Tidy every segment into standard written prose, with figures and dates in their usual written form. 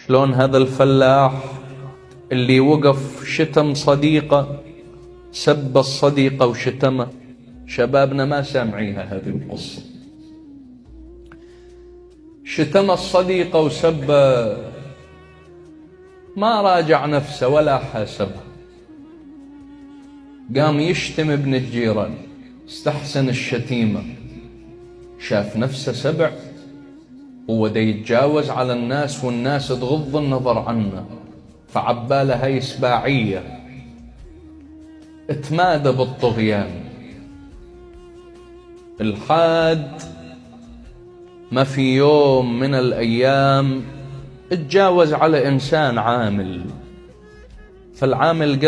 شلون هذا الفلاح اللي وقف شتم صديقه، سب الصديقة وشتمه. شبابنا ما سامعيها هذه القصة. شتم الصديقة وسب، ما راجع نفسه ولا حاسبها، قام يشتم ابن الجيران، استحسن الشتيمة، شاف نفسه سبع وده يتجاوز على الناس والناس تغض النظر عنه، فعباله هاي سباعية، اتمادى بالطغيان الحاد. ما في يوم من الأيام اتجاوز على إنسان عامل، فالعامل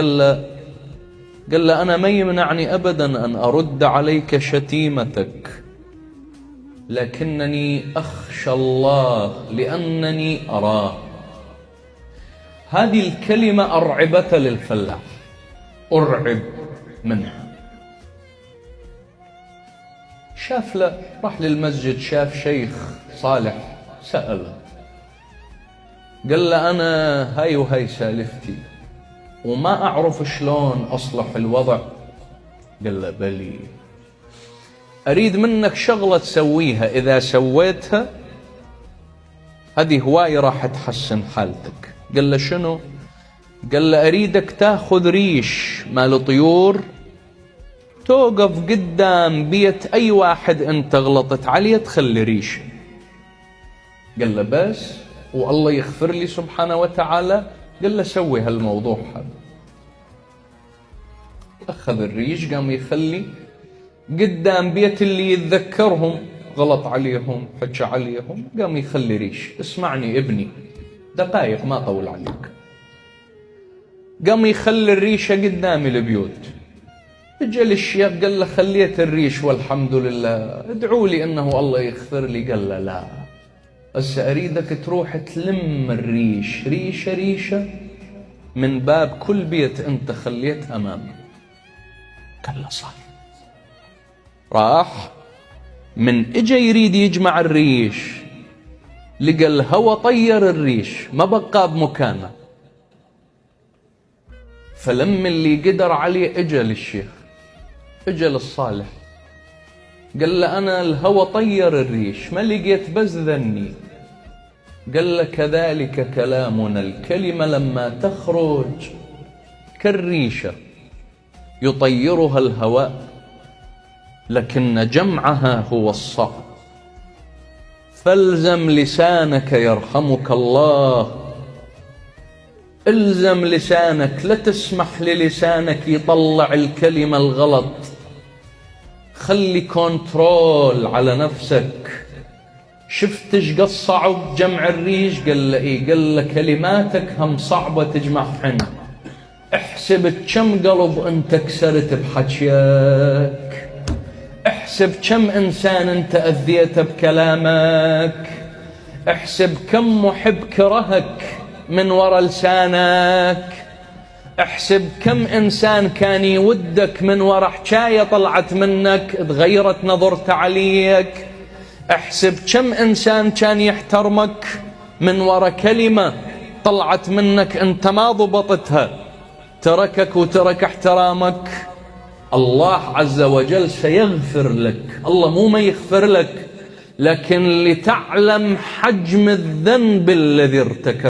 قال له أنا ما يمنعني أبدا أن أرد عليك شتيمتك، لكنني أخشى الله لأنني أراه. هذه الكلمة أرعبته للفلاح، أرعب منها. شاف له، راح للمسجد، شاف شيخ صالح، سأله، قال له أنا هاي وهاي سالفتي وما أعرف شلون أصلح الوضع. قال له بلي، أريد منك شغلة تسويها، إذا سويتها هذه هواية راح تحسن حالتك. قال له شنو؟ قال له أريدك تاخذ ريش مال طيور، توقف قدام بيت أي واحد أنت غلطت عليه تخلي ريشه. قال له بس والله يغفر لي سبحانه وتعالى؟ قال له سوي هالموضوع هذا. أخذ الريش، قام يخلي قدام بيت اللي يتذكرهم غلط عليهم، حكى عليهم، قام يخلي ريش. اسمعني ابني، دقائق ما طول عليك. قام يخلي الريشة قدام البيوت. اجى للشيخ قال له خليت الريش والحمد لله، ادعوا لي انه الله يغفر لي. قال له لا، هسه اريدك تروح تلم الريش ريشة ريشة من باب كل بيت انت خليت امامه. قال له صح. راح من اجى يريد يجمع الريش، لقى الهوى طير الريش ما بقى بمكانه. فلما اللي قدر عليه اجى للشيخ، اجى للصالح، قال له انا الهوى طير الريش ما لقيت بس ذني. قال له كذلك كلامنا، الكلمة لما تخرج كالريشة يطيرها الهواء، لكن جمعها هو الصعب. فالزم لسانك يرحمك الله، الزم لسانك، لا تسمح للسانك يطلع الكلمة الغلط. خلي كنترول على نفسك. شفت ايش قد صعب جمع الريش؟ قال له ايه. قال له كلماتك هم صعبة تجمعهن. احسب كم قلب انت كسرت بحكيك، احسب كم انسان انت اذيته بكلامك، احسب كم محب كرهك من وراء لسانك، احسب كم انسان كان يودك من وراء حكاية طلعت منك تغيرت نظرته عليك، احسب كم انسان كان يحترمك من وراء كلمة طلعت منك انت ما ضبطتها، تركك وترك احترامك. الله عز وجل سيغفر لك. الله مو ما يغفر لك، لكن لتعلم حجم الذنب الذي ارتكبته.